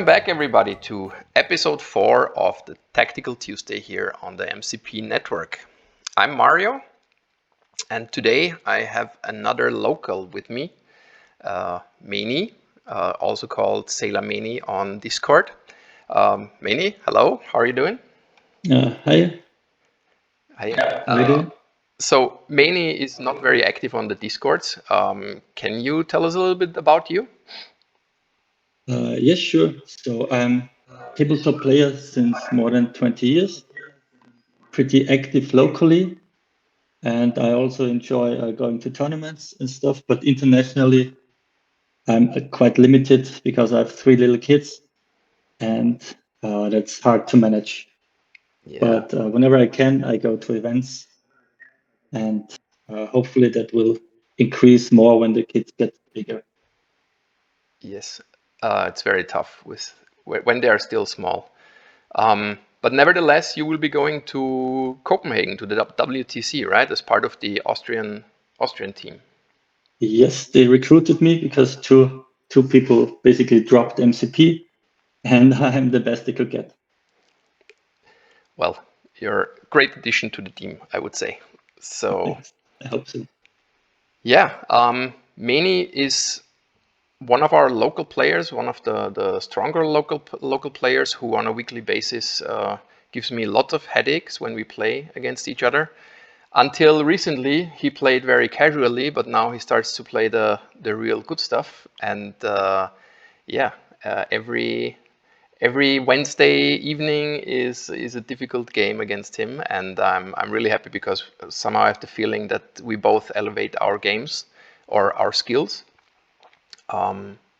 Welcome back, everybody, to episode 4 of the Tactical Tuesday here on the MCP network. I'm Mario, and today I have another local with me, Meni, also called SailorMeni on Discord. Meni, hello, how are you doing? Hi. Hi. How are you doing? So Meni is not very active on the Discords. Can you tell us a little bit about you? Yes, sure. So I'm tabletop player since more than 20 years, pretty active locally, and I also enjoy going to tournaments and stuff, but internationally I'm quite limited because I have 3 little kids and that's hard to manage. Yeah. But whenever I can, I go to events and hopefully that will increase more when the kids get bigger. Yes, it's very tough when they are still small. But nevertheless, you will be going to Copenhagen to the WTC, right? As part of the Austrian team. Yes, they recruited me because two people basically dropped MCP, and I'm the best they could get. Well, you're a great addition to the team, I would say. So Thanks. I hope so. yeah, Meni is one of our local players, one of the stronger local players who on a weekly basis gives me lots of headaches when we play against each other. Until recently, he played very casually, but now he starts to play the real good stuff. And every Wednesday evening is a difficult game against him, and I'm really happy because somehow I have the feeling that we both elevate our games or our skills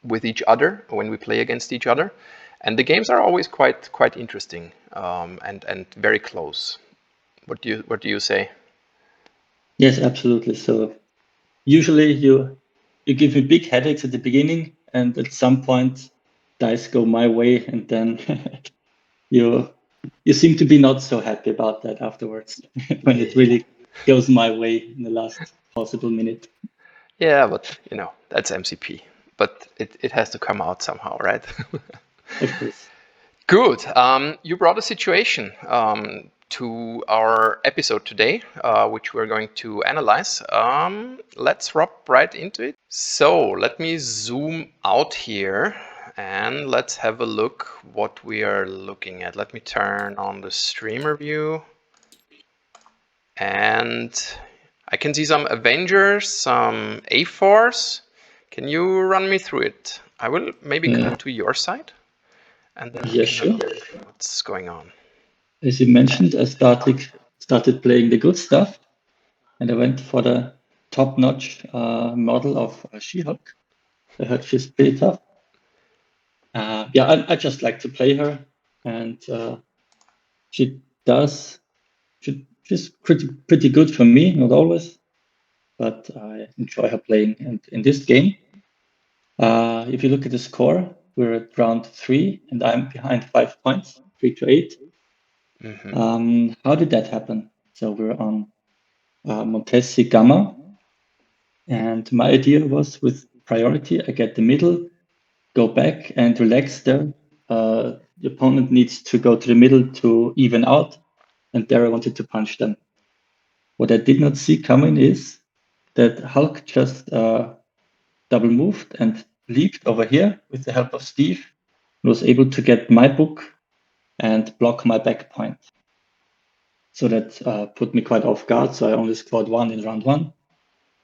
with each other when we play against each other, and the games are always quite interesting and very close. What do you say? Yes, absolutely. So usually you give me big headaches at the beginning, and at some point dice go my way, and then you seem to be not so happy about that afterwards when it really goes my way in the last possible minute. Yeah, but that's MCP. But it has to come out somehow, right? Of course. Good. You brought a situation to our episode today, which we're going to analyze. Let's hop right into it. So let me zoom out here and let's have a look what we are looking at. Let me turn on the streamer view. And I can see some Avengers, some A4s. Can you run me through it? I will maybe come to your side and then we Yeah, can sure. have a look at what's going on. As you mentioned, I started playing the good stuff, and I went for the top-notch model of She-Hulk. I heard she's pretty tough. I just like to play her, and she does. She's pretty good for me, not always, but I enjoy her playing. And in this game, if you look at the score, we're at round 3, and I'm behind 5 points, 3-8. How did that happen? So we're on Montesi Gamma, and my idea was with priority, I get the middle, go back and relax there. The opponent needs to go to the middle to even out, and there I wanted to punch them. What I did not see coming is that Hulk just double moved and leaped over here with the help of Steve, and was able to get my book and block my back point. So that put me quite off guard. So I only scored 1 in round 1.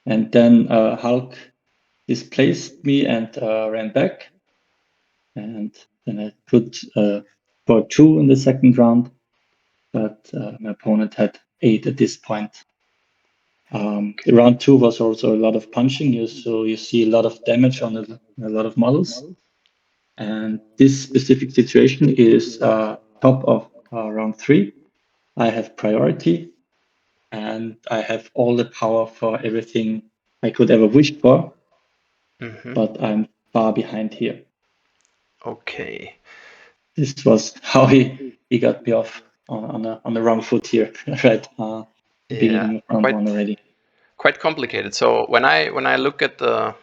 And then Hulk displaced me and ran back. And then I could score 2 in the second round. But my opponent had 8 at this point. Round 2 was also a lot of punching. So you see a lot of damage on a lot of models. And this specific situation is top of round 3. I have priority, and I have all the power for everything I could ever wish for, but I'm far behind here. Okay. This was how he got me off on the wrong foot here, right? Beginning of round 1 already. Quite complicated. So when I look at the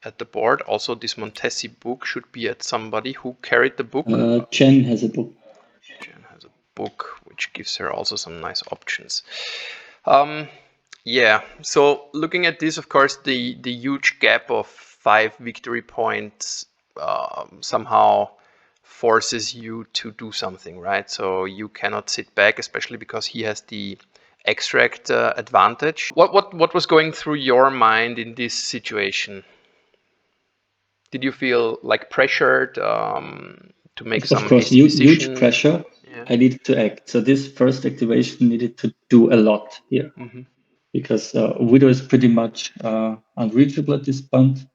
at the board. Also, this Montesi book should be at somebody. Who carried the book? Jen has a book. Jen has a book, which gives her also some nice options. Yeah, so looking at this, of course, the huge gap of 5 victory points somehow forces you to do something, right? So you cannot sit back, especially because he has the extract advantage. What was going through your mind in this situation? Did you feel like pressured to make Of some course, hasty huge decisions? pressure. Yeah. I needed to act. So this first activation needed to do a lot here Mm-hmm. because Widow is pretty much unreachable at this point.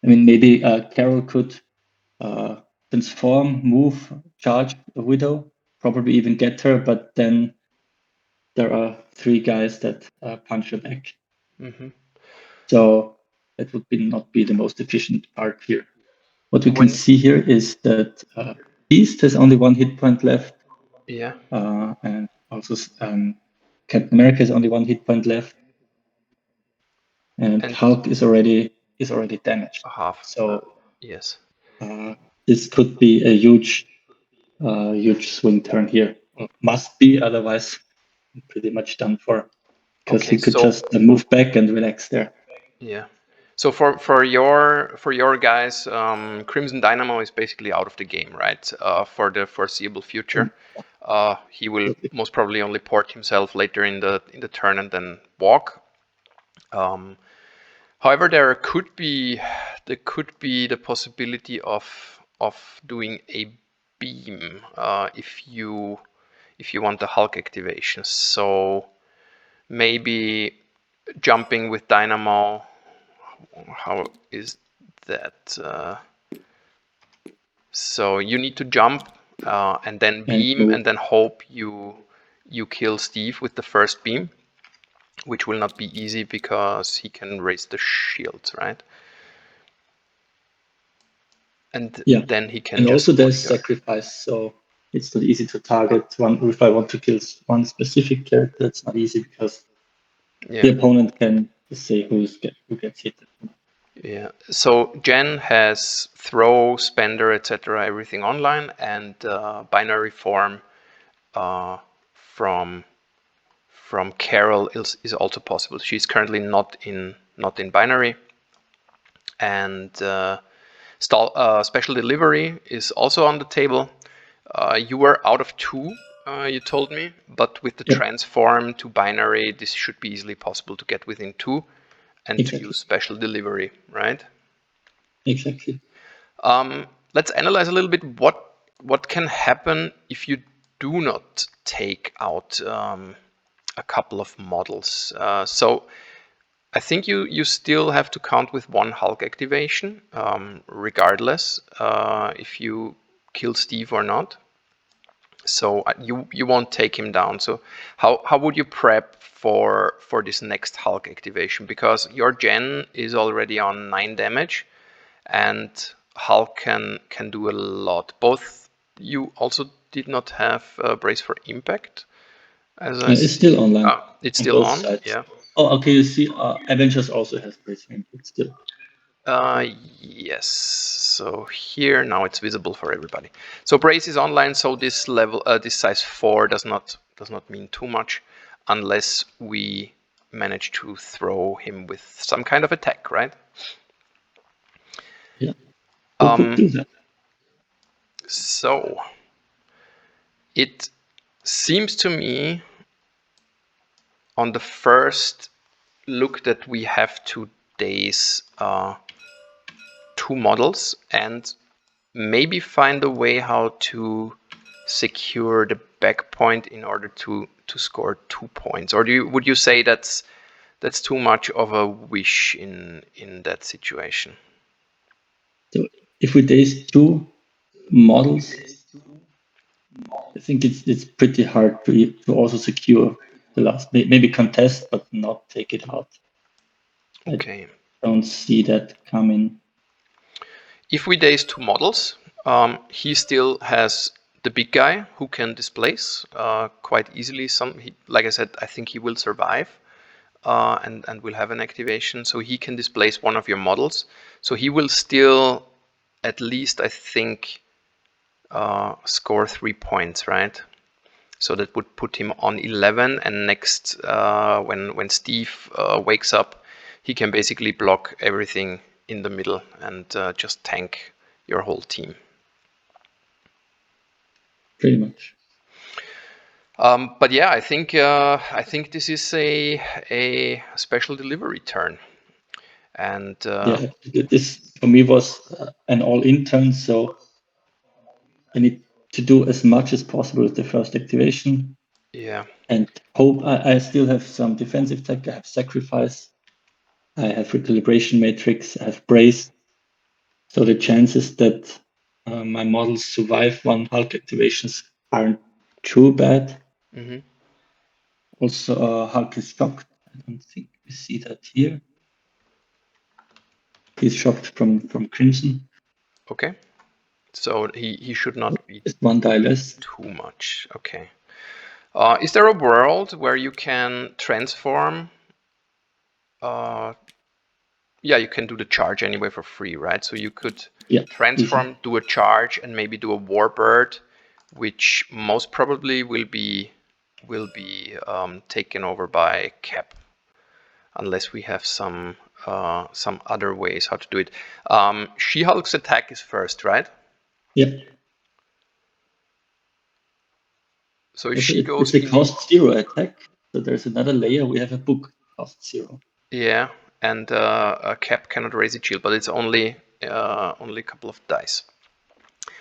I mean, maybe Carol could transform, move, charge a Widow, probably even get her, but then there are 3 guys that punch her back. Mm-hmm. So that would not be the most efficient part here. What we can see here is that Beast has only 1 hit point left. Yeah. And also Captain America has only 1 hit point left. And Hulk is already damaged. Half. So yes. This could be a huge swing turn here. Must be, otherwise pretty much done for. Because he could just move back and relax there. Yeah. So for your guys, Crimson Dynamo is basically out of the game, right? For the foreseeable future. He will most probably only port himself later in the turn and then walk. However, there could be the possibility of doing a beam if you want the Hulk activation. So maybe jumping with Dynamo. How is that? So you need to jump and then beam and then hope you kill Steve with the first beam, which will not be easy because he can raise the shields, right? And then he can. And also there's sacrifice, so it's not easy to target one. If I want to kill one specific character, it's not easy because the opponent can say who gets hit. Yeah. So Jen has throw, spender, etc. everything online, and binary form from Carol is also possible. She's currently not in binary, and special delivery is also on the table. You were out of 2, you told me, but with the transform to binary, this should be easily possible to get within 2 and to use special delivery, right? Exactly. Let's analyze a little bit what can happen if you do not take out a couple of models. So I think you still have to count with 1 Hulk activation, regardless if you kill Steve or not. So you won't take him down. So how would you prep for this next Hulk activation? Because your Gen is already on 9 damage, and Hulk can do a lot. Both you also did not have brace for impact. It's still online. It's still on. Sides. Yeah. Oh, okay. You see, Avengers also has brace for impact still. Yes. So here now it's visible for everybody. So brace is online. So this level, this size 4 does not mean too much, unless we manage to throw him with some kind of attack, right? Yeah. We could do that. So it seems to me on the first look that we have to daze 2 models and maybe find a way how to secure the back point in order to score 2 points. Or would you say that's too much of a wish in that situation? So if we daze 2 models, I think it's pretty hard to also secure the last. Maybe contest, but not take it out. Okay. I don't see that coming. If we daze 2 models, he still has the big guy who can displace quite easily. Like I said, I think he will survive. and will have an activation, so he can displace one of your models. So he will still, at least I think, score 3 points, right? So that would put him on 11, and next, when Steve wakes up, he can basically block everything in the middle and just tank your whole team. Pretty much. But yeah, I think this is a special delivery turn, and yeah, this for me was an all-in turn, so I need to do as much as possible with the first activation. Yeah. And hope I still have some defensive tech. I have Sacrifice, I have Recalibration Matrix, I have Brace. So the chances that my models survive one Hulk activations aren't too bad. Mm-hmm. Also, Hulk is shocked. I don't think we see that here. He's shocked from Crimson. Okay. So he should not be Just one die less. too much. Okay. Is there a world where you can transform? Yeah, you can do the charge anyway for free, right? So you could transform, easy. do a charge, and maybe do a warbird, which most probably will be taken over by Cap, unless we have some other ways how to do it. She-Hulk's attack is first, right? Yep. So if she goes it's a in, cost 0 attack. So there's another layer. We have a book cost 0. yeah, and a Cap cannot raise its shield, but it's only a couple of dice.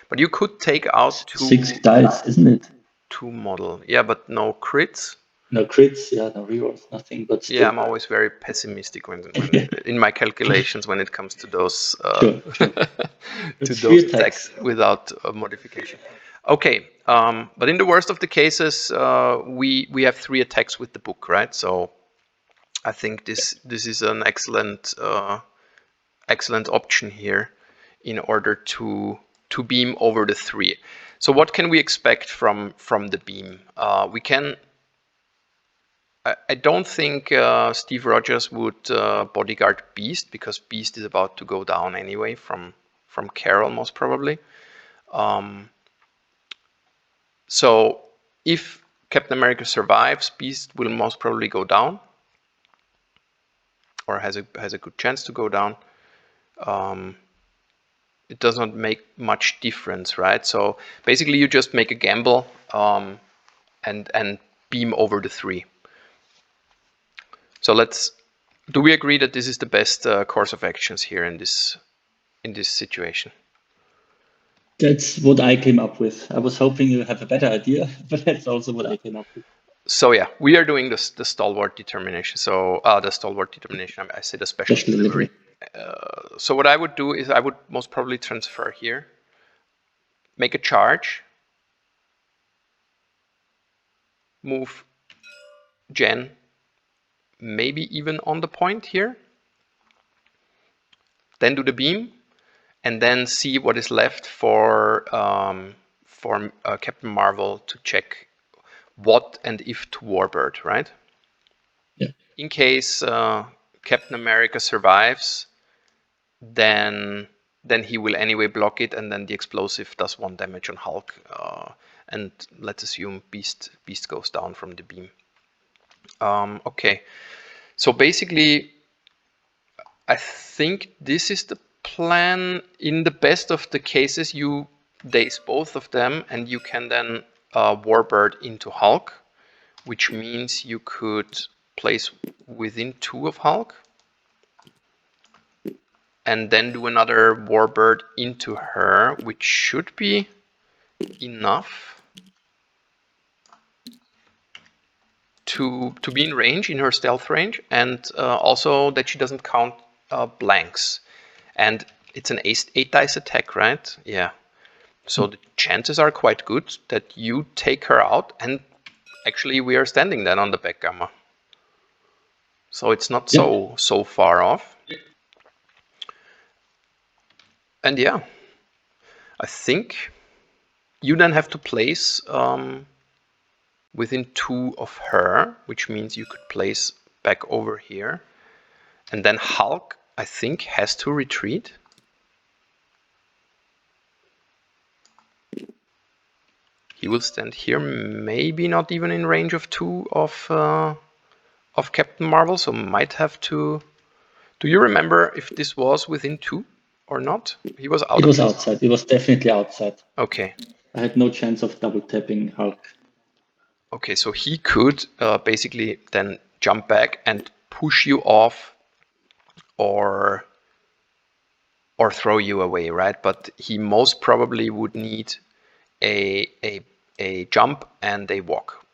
But you could take out 6 dice, isn't it? 2 model. Yeah, but no crits. No crits, yeah, no rerolls, nothing. But still. Yeah, I'm always very pessimistic when in my calculations when it comes to those Sure. to It's those 3 attacks without modification. Okay, but in the worst of the cases, we have 3 attacks with the book, right? So I think this is an excellent option here in order to beam over the 3. So what can we expect from the beam? We can. I don't think Steve Rogers would bodyguard Beast, because Beast is about to go down anyway from Carol, most probably. So if Captain America survives, Beast will most probably go down, or has a good chance to go down. It does not make much difference, right? So basically, you just make a gamble and beam over the 3. So do we agree that this is the best course of actions here in this situation? That's what I came up with. I was hoping you have a better idea, but that's also what I came up with. So yeah, we are doing the stalwart determination. So the stalwart determination, I said a special delivery. So what I would do is I would most probably transfer here, make a charge, move Jen, maybe even on the point here, then do the beam, and then see what is left for Captain Marvel to check what and if to warbird, right? Yeah. In case Captain America survives, then he will anyway block it, and then the explosive does 1 damage on Hulk, and let's assume Beast goes down from the beam. Okay, so basically, I think this is the plan. In the best of the cases, you daze both of them, and you can then warbird into Hulk, which means you could place within 2 of Hulk, and then do another warbird into her, which should be enough to be in range, in her stealth range, and also that she doesn't count blanks. And it's an 8 dice attack, right? Yeah. So the chances are quite good that you take her out, and actually we are standing then on the backgammon. So it's not so far off. And yeah, I think you then have to place within 2 of her, which means you could place back over here. And then Hulk, I think, has to retreat. He will stand here, maybe not even in range of 2 of Captain Marvel, so might have to... Do you remember if this was within 2 or not? He was out. It was outside. It was definitely outside. Okay. I had no chance of double tapping Hulk. Okay, so he could basically then jump back and push you off or throw you away, right? But he most probably would need a jump and a walk.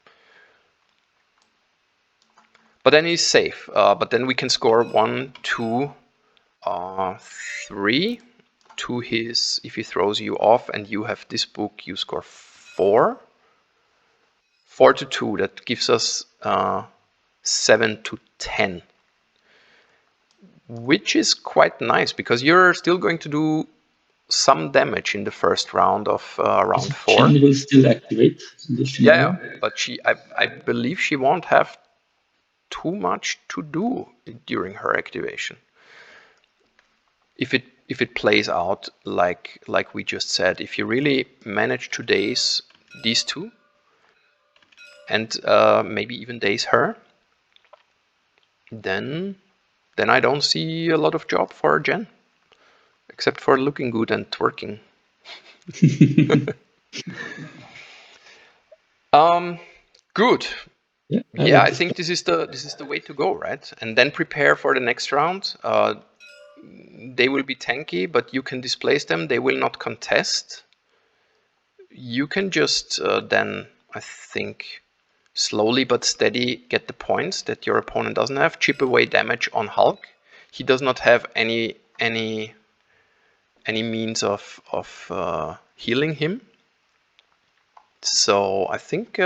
But then he's safe. But then we can score 1, 2, 3 to his. If he throws you off and you have this book, you score 4. 4 to 2. That gives us 7 to 10. Which is quite nice because you're still going to do some damage in the first round of round 4. Jen will still activate in this scenario. Yeah, but I believe she won't have too much to do during her activation. If it plays out like we just said, if you really manage to daze these two and maybe even daze her, then I don't see a lot of job for Jen, except for looking good and twerking. Good. Yeah, I think this is the way to go, right? And then prepare for the next round. They will be tanky, but you can displace them. They will not contest. You can just then, I think, slowly but steady get the points that your opponent doesn't have. Chip away damage on Hulk. He does not have any means of healing him. So I think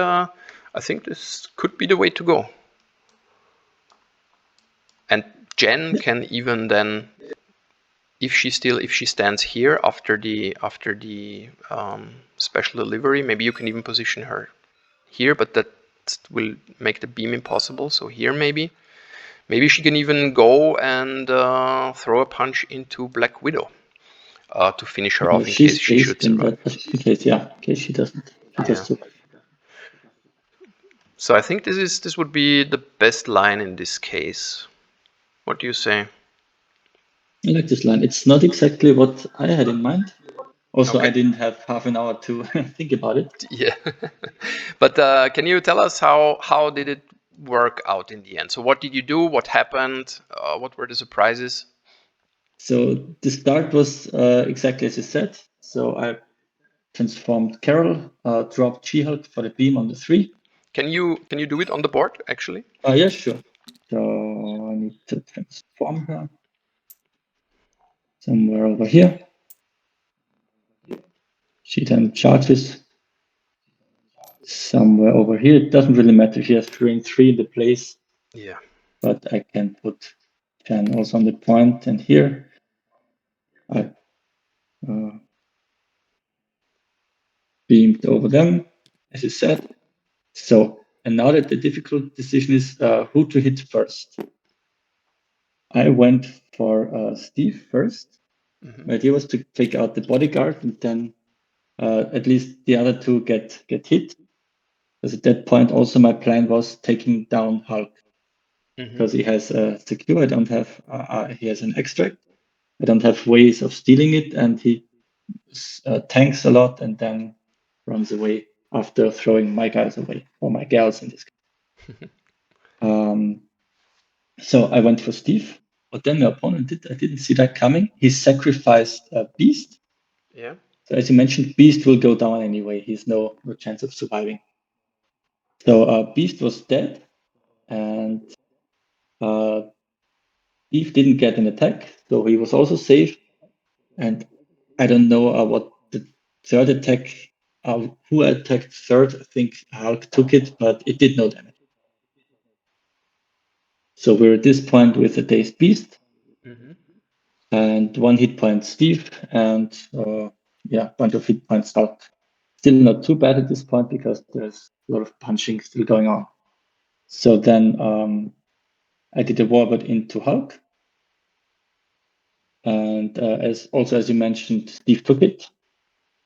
this could be the way to go. And Jen can even then, if she stands here after the special delivery, maybe you can even position her here, but that will make the beam impossible. So here maybe she can even go and throw a punch into Black Widow to finish her off in case she should survive. In case she doesn't. So I think this would be the best line in this case. What do you say? I like this line. It's not exactly what I had in mind. Also, okay. I didn't have half an hour to think about it. Yeah, but can you tell us how did it work out in the end? So what did you do? What happened? What were the surprises? So the start was exactly as you said. So I transformed Carol, dropped She-Hulk for the beam on the 3. Can you do it on the board actually? Yeah, sure. So I need to transform her somewhere over here. She then charges somewhere over here. It doesn't really matter. She has 3 and 3 in the place. Yeah. But I can put Jen also on the point, and here I beamed over them, as you said. So, and now that the difficult decision is who to hit first. I went for Steve first. Mm-hmm. My idea was to take out the bodyguard and then at least the other 2 get hit. Because at that point also my plan was taking down Hulk. Because he has secure, I don't have, he has an extract. I don't have ways of stealing it, and he tanks a lot and then runs away after throwing my guys away, or my gals in this case. So I went for Steve, but then my opponent I didn't see that coming. He sacrificed Beast. Yeah. So as you mentioned, Beast will go down anyway. He's no chance of surviving. So Beast was dead, and Steve didn't get an attack, so he was also safe. And I don't know what the third attack, who attacked third. I think Hulk took it, but it did no damage. So we're at this point with a dazed Beast, and 1 hit point Steve, and a bunch of hit points Hulk. Still not too bad at this point because there's a lot of punching still going on. So then I did a warbird into Hulk. And as you mentioned, Steve took it.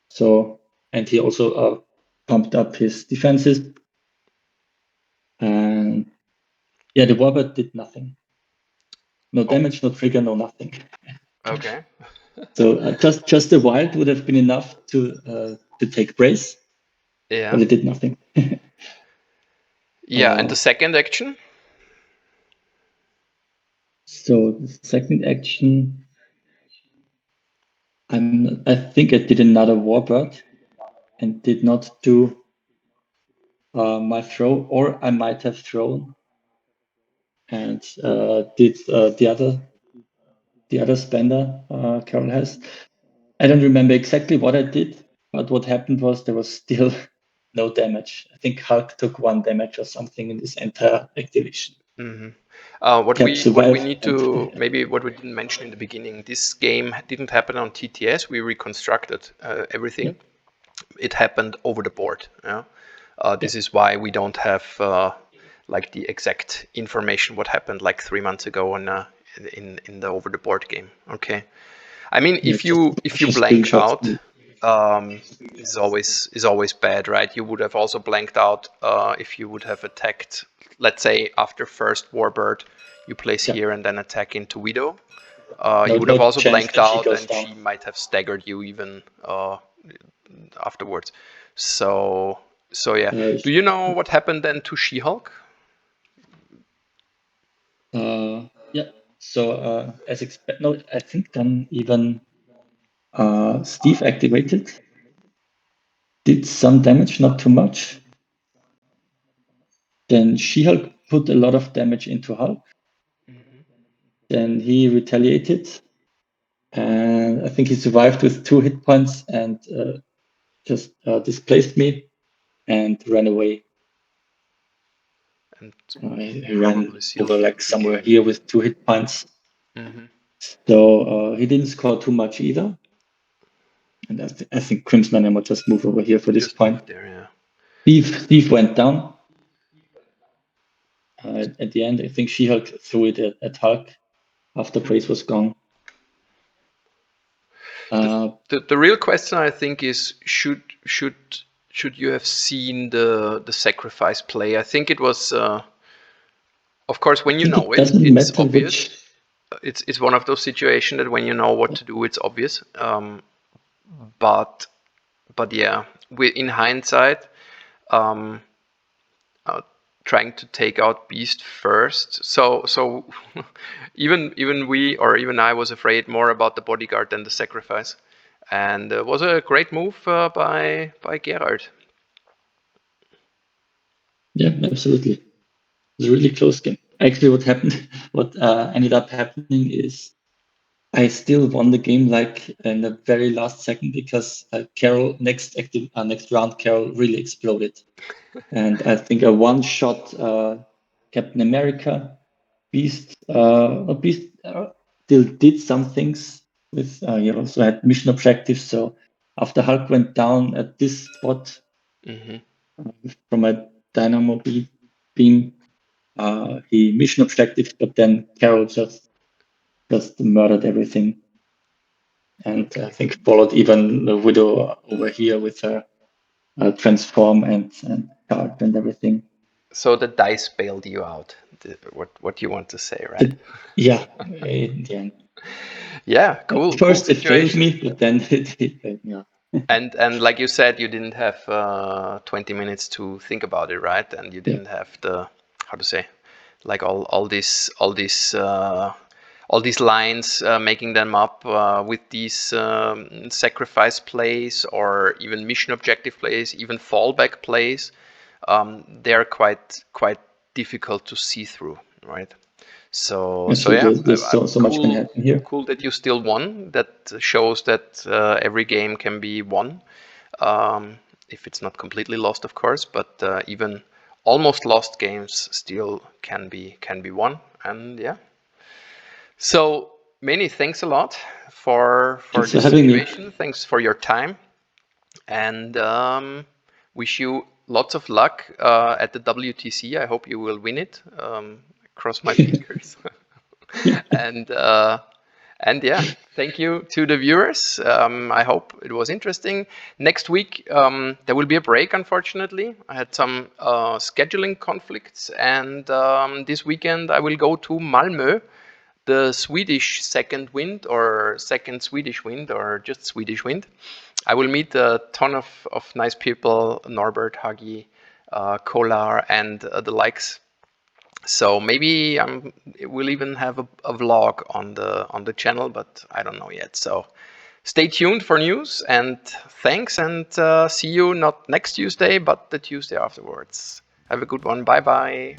So, and he also pumped up his defenses. And yeah, the warbird did nothing. No damage, no trigger, no nothing. Okay. So just the wild would have been enough to take brace, Yeah. but it did nothing. Yeah, and the second action? So the second action, I think I did another warbird and did not do my throw, or I might have thrown and did the other spender Carol has. I don't remember exactly what I did, but what happened was there was still no damage. I think Hulk took 1 damage or something in this entire activation. Mm-hmm. Cap What we survived. need to, maybe what we didn't mention in the beginning, this game didn't happen on TTS. We reconstructed everything. Yeah. It happened over the board. Yeah? This is why we don't have like the exact information what happened like 3 months ago in the over the board game. Okay. I mean, Yeah, if you just blank screenshots. out, is always bad, right? You would have also blanked out if you would have attacked. Let's say after first warbird, you place Yeah. here and then attack into Widow. No, You would have no also chance blanked that she out, goes and down. she might have staggered you even afterwards. So yeah. Do you know what happened then to She-Hulk? Yeah. So as expected, no, I think then even Steve activated, did some damage, not too much. Then She-Hulk put a lot of damage into Hulk. Then he retaliated, and I think he survived with 2 hit points and just displaced me and ran away. And He ran sealed over like the somewhere game. here with 2 hit points. So he didn't score too much either. And I think Crimson will just move over here for this point. There, yeah. Steve went down. At the end, I think She-Hulk threw it at Hulk after Brace was gone. The real question, I think, is should you have seen the sacrifice play? I think it was, of course, when you know it, it's obvious. It's one of those situations that when you know what to do, it's obvious. But yeah, in hindsight, trying to take out Beast first. So even we, or even I, was afraid more about the bodyguard than the sacrifice. And it was a great move by Gerald. Yeah, absolutely. It was a really close game. Actually, what ended up happening is I still won the game like in the very last second because Carol next round Carol really exploded, and I think a one-shot Captain America Beast still did some things with he also had mission objectives. So after Hulk went down at this spot from a dynamo beam, he mission objectives, but then Carol just murdered everything. And I think followed even the Widow over here with her transform and card and everything. So the dice bailed you out. What you want to say, right? Yeah, in the end. Yeah, cool. At first cool it failed situation. me, but then it bailed me out. And like you said, you didn't have 20 minutes to think about it, right? And you didn't have the, how to say, like all these lines, making them up with these sacrifice plays or even mission objective plays, even fallback plays. They're quite difficult to see through, right? So yeah, there's so much can happen here. Cool that you still won. That shows that every game can be won, if it's not completely lost, of course. But even almost lost games still can be won. And yeah. So Meni, thanks a lot for this situation. Thanks for your time, and wish you lots of luck at the WTC. I hope you will win it. Cross my fingers. And yeah, thank you to the viewers. I hope it was interesting. Next week, there will be a break, unfortunately. I had some scheduling conflicts, and this weekend I will go to Malmö, the Swedish second wind, or second Swedish wind, or just Swedish wind. I will meet a ton of nice people, Norbert, Hagi, Kolar, and the likes. So maybe we'll even have a vlog on the channel, but I don't know yet. So stay tuned for news, and thanks, and see you not next Tuesday, but the Tuesday afterwards. Have a good one. Bye bye.